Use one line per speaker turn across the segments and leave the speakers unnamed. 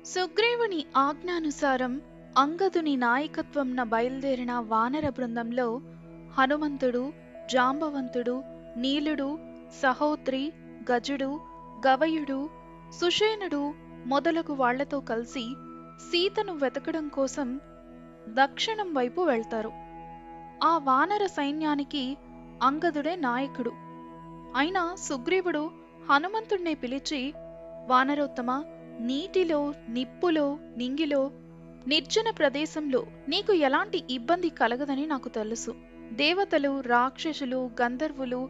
సుగ్రీవుని ఆజ్ఞానుసారం అంగదుని నాయకత్వంన బయలుదేరిన వానర బృందంలో హనుమంతుడు, జాంబవంతుడు, నీలుడు, సహోత్రి, గజుడు, గవయుడు, సుషేనుడు మొదలగు వాళ్లతో కలిసి సీతను వెతకడం కోసం దక్షిణం వైపు వెళ్తారు. ఆ వానర సైన్యానికి అంగదుడే నాయకుడు. అయినా సుగ్రీవుడు హనుమంతుణ్ణి పిలిచి, వానరోత్తమ, నీటిలో, నిప్పులో, నింగిలో, నిర్జన ప్రదేశంలో నీకు ఎలాంటి ఇబ్బంది కలగదని నాకు తెలుసు. దేవతలు, రాక్షసులు, గంధర్వులు,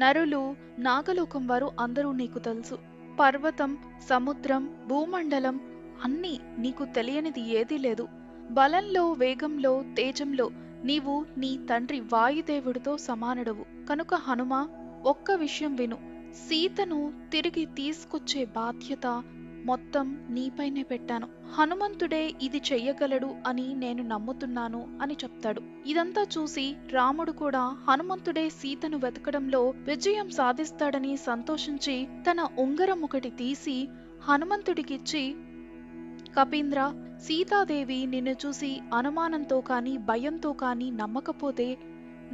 నరులు, నాగలోకం వారు అందరూ నీకు తెలుసు. పర్వతం, సముద్రం, భూమండలం అన్నీ నీకు తెలియనిది ఏదీ లేదు. బలంలో, వేగంలో, తేజంలో నీవు నీ తండ్రి వాయుదేవుడితో సమానుడవు. కనుక హనుమ, ఒక్క విషయం విను. సీతను తిరిగి తీసుకొచ్చే బాధ్యత మొత్తం నీపైనే పెట్టాను. హనుమంతుడే ఇది చెయ్యగలడు అని నేను నమ్ముతున్నాను అని చెప్తాడు. ఇదంతా చూసి రాముడు కూడా హనుమంతుడే సీతను వెతకడంలో విజయం సాధిస్తాడని సంతోషించి తన ఉంగరం ఒకటి తీసి హనుమంతుడికిచ్చి, కపీంద్ర, సీతాదేవి నిన్ను చూసి అనుమానంతో కాని భయంతో కాని నమ్మకపోతే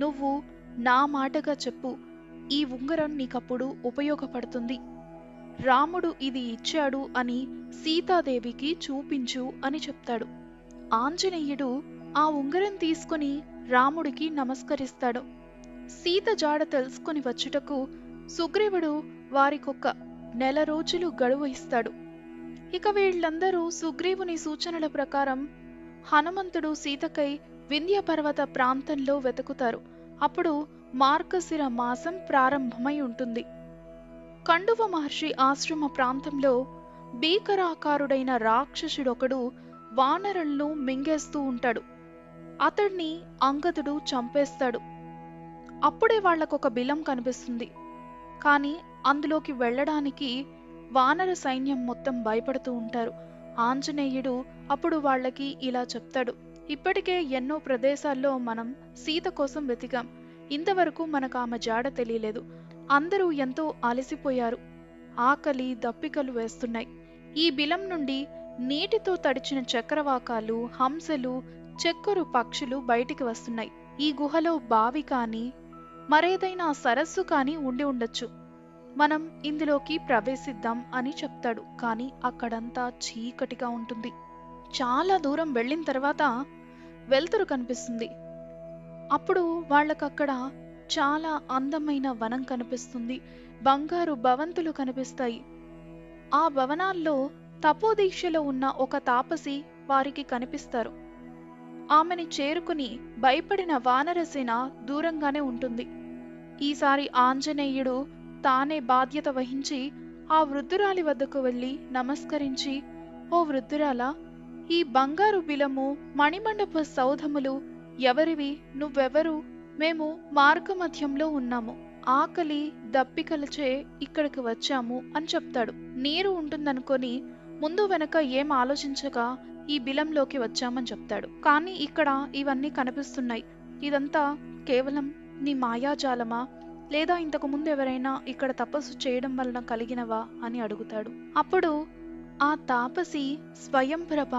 నువ్వు నా మాటగా చెప్పు, ఈ ఉంగరం నీకప్పుడు ఉపయోగపడుతుంది. రాముడు ఇది ఇచ్చాడు అని సీతాదేవికి చూపించు అని చెప్తాడు. ఆంజనేయుడు ఆ ఉంగరం తీసుకుని రాముడికి నమస్కరిస్తాడు. సీత జాడ తెలుసుకుని వచ్చుటకు సుగ్రీవుడు వారికొక 1 నెల రోజులు గడువు ఇస్తాడు. ఇక వీళ్ళందరూ సుగ్రీవుని సూచనల ప్రకారం హనుమంతుడు సీతకై వింధ్య పర్వత ప్రాంతంలో వెతుకుతారు. అప్పుడు మార్గశిర మాసం ప్రారంభమై ఉంటుంది. కండువ మహర్షి ఆశ్రమ ప్రాంతంలో భీకరాకారుడైన రాక్షసుడొకడు వానరులను మింగేస్తూ ఉంటాడు. అతడిని అంగదుడు చంపేస్తాడు. అప్పుడే వాళ్లకొక బిలం కనిపిస్తుంది. కాని అందులోకి వెళ్లడానికి వానర సైన్యం మొత్తం భయపడుతూ ఉంటారు. ఆంజనేయుడు అప్పుడు వాళ్లకి ఇలా చెప్తాడు, ఇప్పటికే ఎన్నో ప్రదేశాల్లో మనం సీత కోసం వెతికాం. ఇంతవరకు మనకు ఆమె జాడ తెలియలేదు. అందరూ ఎంతో అలసిపోయారు. ఆకలి, దప్పికలు వేస్తున్నాయి. ఈ బిలం నుండి నీటితో తడిచిన చక్రవాకాలు, హంసలు, చెక్కరు పక్షులు బయటికి వస్తున్నాయి. ఈ గుహలో బావి కాని మరేదైనా సరస్సు కాని ఉండి ఉండొచ్చు. మనం ఇందులోకి ప్రవేశిద్దాం అని చెప్తాడు. కాని అక్కడంతా చీకటిగా ఉంటుంది. చాలా దూరం వెళ్ళిన తర్వాత వెలుతురు కనిపిస్తుంది. అప్పుడు వాళ్ళకక్కడ చాలా అందమైన వనం కనిపిస్తుంది. బంగారు భవంతులు కనిపిస్తాయి. ఆ భవనాల్లో తపోదీక్షలో ఉన్న ఒక తాపసి వారికి కనిపిస్తారు. ఆమెని చేరుకుని భయపడిన వానరసేన దూరంగానే ఉంటుంది. ఈసారి ఆంజనేయుడు తానే బాధ్యత వహించి ఆ వృద్ధురాలి వద్దకు వెళ్ళి నమస్కరించి, ఓ వృద్ధురాలా, ఈ బంగారు బిలము, మణిమండప సౌధములు ఎవరివి? నువ్వెవరు? మేము మార్గమధ్యంలో ఉన్నాము. ఆకలి, దప్పికలచే ఇక్కడికి వచ్చాము అని చెప్తాడు. నీరు ఉంటుందనుకొని ముందు వెనక ఏం ఆలోచించగా ఈ బిలంలోకి వచ్చామని చెప్తాడు. కానీ ఇక్కడ ఇవన్నీ కనిపిస్తున్నాయి. ఇదంతా కేవలం నీ మాయాజాలమా, లేదా ఇంతకు ముందు ఎవరైనా ఇక్కడ తపస్సు చేయడం వలన కలిగినవా అని అడుగుతాడు. అప్పుడు ఆ తాపసి స్వయంప్రభ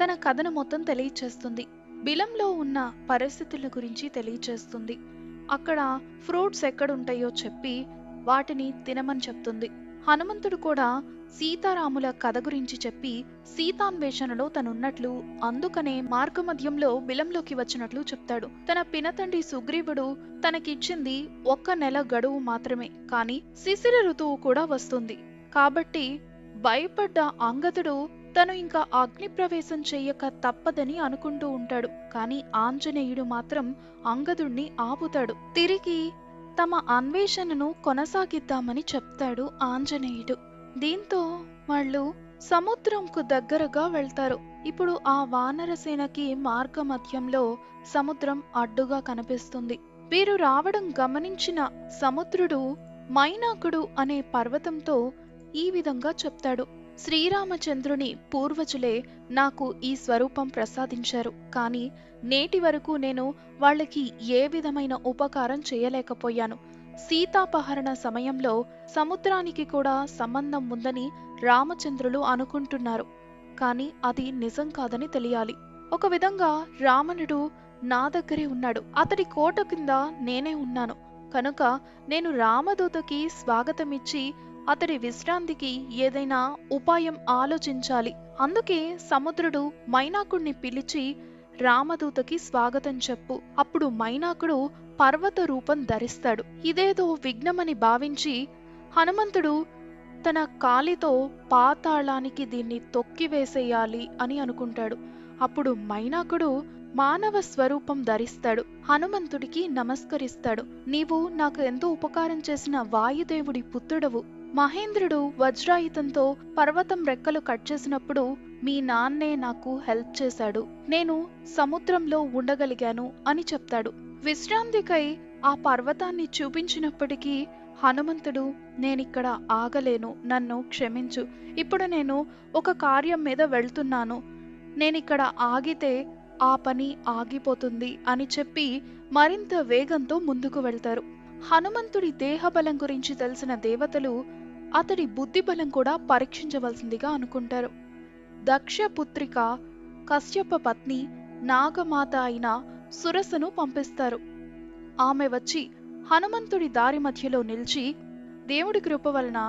తన కథను మొత్తం తెలియచేస్తుంది. బిలంలో ఉన్న పరిస్థితుల గురించి తెలియచేస్తుంది. అక్కడ ఫ్రూట్స్ ఎక్కడుంటాయో చెప్పి వాటిని తినమని చెప్తుంది. హనుమంతుడు కూడా సీతారాముల కథ గురించి చెప్పి సీతాన్వేషణలో తనున్నట్లు, అందుకనే మార్గమధ్యంలో బిలంలోకి వచ్చినట్లు చెప్తాడు. తన పినతండ్రి సుగ్రీవుడు తనకిచ్చింది 1 నెల గడువు మాత్రమే. కాని శిశిర ఋతువు కూడా వస్తుంది. కాబట్టి భయపడ్డ అంగదుడు తను ఇంకా అగ్ని ప్రవేశం చెయ్యక తప్పదని అనుకుంటూ ఉంటాడు. కాని ఆంజనేయుడు మాత్రం అంగదుణ్ణి ఆపుతాడు. తిరిగి తమ అన్వేషణను కొనసాగిద్దామని చెప్తాడు ఆంజనేయుడు. దీంతో వాళ్ళు సముద్రంకు దగ్గరగా వెళ్తారు. ఇప్పుడు ఆ వానరసేనకి మార్గమధ్యంలో సముద్రం అడ్డుగా కనిపిస్తుంది. వీరు రావడం గమనించిన సముద్రుడు మైనాకుడు అనే పర్వతంతో ఈ విధంగా చెప్తాడు, శ్రీరామచంద్రుని పూర్వజులే నాకు ఈ స్వరూపం ప్రసాదించారు. కాని నేటి వరకు నేను వాళ్ళకి ఏ విధమైన ఉపకారం చేయలేకపోయాను. సీతాపహరణ సమయంలో సముద్రానికి కూడా సంబంధం ఉందని రామచంద్రులు అనుకుంటున్నారు. కానీ అది నిజం కాదని తెలియాలి. ఒక విధంగా రావణుడు నా దగ్గరే ఉన్నాడు, అతడి కోట కింద నేనే ఉన్నాను కనుక నేను రామదూతకి స్వాగతమిచ్చి అతడి విశ్రాంతికి ఏదైనా ఉపాయం ఆలోచించాలి. అందుకే సముద్రుడు మైనాకుడిని పిలిచి రామదూతకి స్వాగతం చెప్పు. అప్పుడు మైనాకుడు పర్వత రూపం ధరిస్తాడు. ఇదేదో విఘ్నమని భావించి హనుమంతుడు తన కాలితో పాతాళానికి దీన్ని తొక్కివేసేయాలి అని అనుకుంటాడు. అప్పుడు మైనాకుడు మానవ స్వరూపం ధరిస్తాడు. హనుమంతుడికి నమస్కరిస్తాడు. నీవు నాకు ఎంతో ఉపకారం చేసిన వాయుదేవుడి పుత్రుడవు. మహేంద్రుడు వజ్రాయుధంతో పర్వతం రెక్కలు కట్ చేసినప్పుడు మీ నాన్నే నాకు హెల్ప్ చేశాడు. నేను సముద్రంలో ఉండగలిగాను అని చెప్తాడు. విశ్రాంతికై ఆ పర్వతాన్ని చూపించినప్పటికీ హనుమంతుడు నేనిక్కడ ఆగలేను, నన్ను క్షమించు. ఇప్పుడు నేను ఒక కార్యం మీద వెళ్తున్నాను, నేనిక్కడ ఆగితే ఆ పని ఆగిపోతుంది అని చెప్పి మరింత వేగంతో ముందుకు వెళ్తారు. హనుమంతుడి దేహబలం గురించి తెలిసిన దేవతలు అతడి బుద్ధిబలం కూడా పరీక్షించవలసిందిగా అనుకుంటారు. దక్ష పుత్రిక కశ్యప పత్ని నాగమాత అయిన సురసను పంపిస్తారు. ఆమె వచ్చి హనుమంతుడి దారి మధ్యలో నిలిచి, దేవుడి కృప వలన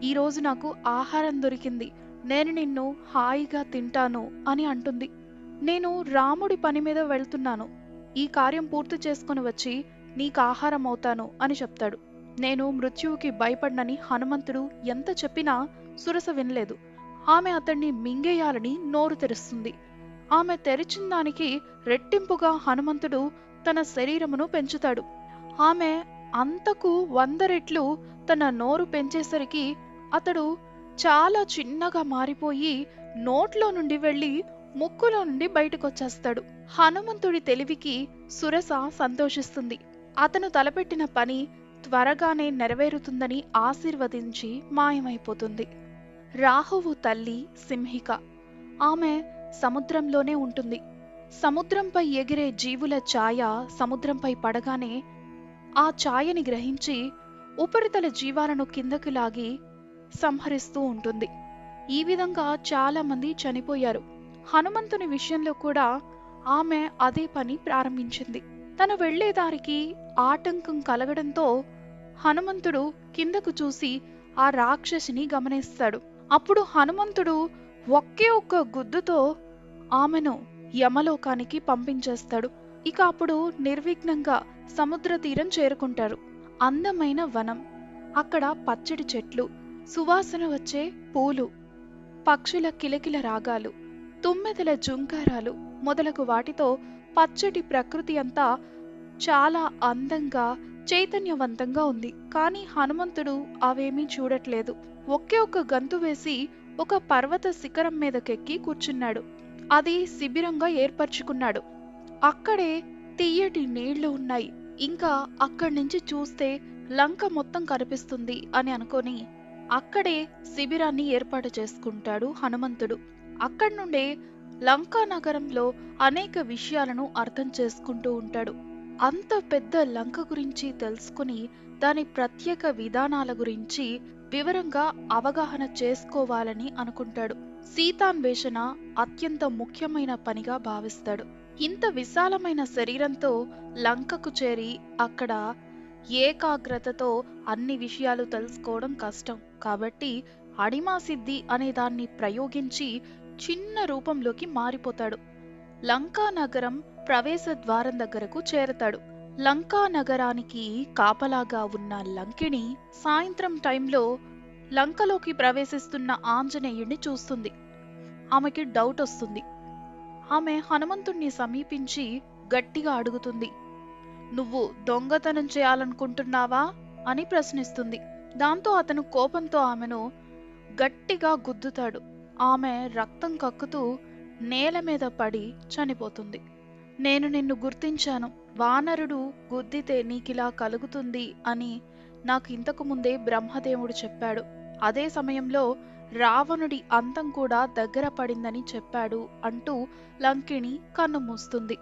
ఈరోజు నాకు ఆహారం దొరికింది, నేను నిన్ను హాయిగా తింటాను అని అంటుంది. నేను రాముడి పని మీద వెళ్తున్నాను, ఈ కార్యం పూర్తి చేసుకుని వచ్చి నీకు ఆహారం అవుతాను అని చెప్తాడు. నేను మృత్యువుకి భయపడ్నని హనుమంతుడు ఎంత చెప్పినా సురస వినలేదు. ఆమె అతన్ని మింగేయాలని నోరు తెరుస్తుంది. ఆమె తెరిచిన దానికి రెట్టింపుగా హనుమంతుడు తన శరీరమును పెంచుతాడు. ఆమె అంతకు 100 రెట్లు తన నోరు పెంచేసరికి అతడు చాలా చిన్నగా మారిపోయి నోట్లో నుండి వెళ్లి ముక్కులో నుండి బయటకొచ్చేస్తాడు. హనుమంతుడి తెలివికి సురస సంతోషిస్తుంది. అతను తలపెట్టిన పని త్వరగానే నెరవేరుతుందని ఆశీర్వదించి మాయమైపోతుంది. రాహువు తల్లి సింహిక. ఆమె సముద్రంలోనే ఉంటుంది. సముద్రంపై ఎగిరే జీవుల ఛాయ సముద్రంపై పడగానే ఆ ఛాయని గ్రహించి ఉపరితల జీవాలను కిందకి లాగి సంహరిస్తూ ఉంటుంది. ఈ విధంగా చాలా మంది చనిపోయారు. హనుమంతుని విషయంలో కూడా ఆమె అదే పని ప్రారంభించింది. తను వెళ్లే దారికి ఆటంకం కలగడంతో హనుమంతుడు కిందకు చూసి ఆ రాక్షసిని గమనిస్తాడు. అప్పుడు హనుమంతుడు ఒకే ఒక్క గుద్దుతో ఆమెను యమలోకానికి పంపించేస్తాడు. ఇక అప్పుడు నిర్విఘ్నంగా సముద్ర తీరం చేరుకుంటారు. అందమైన వనం, అక్కడ పచ్చడి చెట్లు, సువాసన వచ్చే పూలు, పక్షుల కిలకిల రాగాలు, తుమ్మెదల జుంకారాలు మొదలగు వాటితో పచ్చటి ప్రకృతి అంతా చాలా అందంగా చైతన్యవంతంగా ఉంది. కానీ హనుమంతుడు అవేమీ చూడట్లేదు. ఒకే ఒక్క గంతు వేసి ఒక పర్వత శిఖరం మీదకెక్కి కూర్చున్నాడు. అది శిబిరంగా ఏర్పరచుకున్నాడు. అక్కడే తీయటి నీళ్లు ఉన్నాయి. ఇంకా అక్కడి నుంచి చూస్తే లంక మొత్తం కనిపిస్తుంది అని అనుకొని అక్కడే శిబిరాన్ని ఏర్పాటు చేసుకుంటాడు హనుమంతుడు. అక్కడి నుండే లంకా నగరంలో అనేక విషయాలను అర్థం చేసుకుంటూ ఉంటాడు. అంత పెద్ద లంక గురించి తెలుసుకుని దాని ప్రత్యేక విధానాల గురించి వివరంగా అవగాహన చేసుకోవాలని అనుకుంటాడు. సీతాన్వేషణ అత్యంత ముఖ్యమైన పనిగా భావిస్తాడు. ఇంత విశాలమైన శరీరంతో లంకకు చేరి అక్కడ ఏకాగ్రతతో అన్ని విషయాలు తెలుసుకోవడం కష్టం. కాబట్టి అడిమా సిద్ధి అనే దాన్ని ప్రయోగించి చిన్న రూపంలోకి మారిపోతాడు. లంకా నగరం ప్రవేశ ద్వారం దగ్గరకు చేరతాడు. లంకా నగరానికి కాపలాగా ఉన్న లంకిణి సాయంత్రం టైంలో లంకలోకి ప్రవేశిస్తున్న ఆంజనేయుడిని చూస్తుంది. ఆమెకి డౌట్ వస్తుంది. ఆమె హనుమంతుణ్ణి సమీపించి గట్టిగా అడుగుతుంది, నువ్వు దొంగతనం చేయాలనుకుంటున్నావా అని ప్రశ్నిస్తుంది. దాంతో అతను కోపంతో ఆమెను గట్టిగా గుద్దుతాడు. ఆమె రక్తం కక్కుతూ నేల మీద పడి చనిపోతుంది. నేను నిన్ను గుర్తించాను, వానరుడు గుద్దితే నీకిలా కలుగుతుంది అని నాకు ఇంతకు ముందే బ్రహ్మదేవుడు చెప్పాడు. అదే సమయంలో రావణుడి అంతం కూడా దగ్గర పడిందని చెప్పాడు అంటూ లంకిణి కన్ను మూస్తుంది.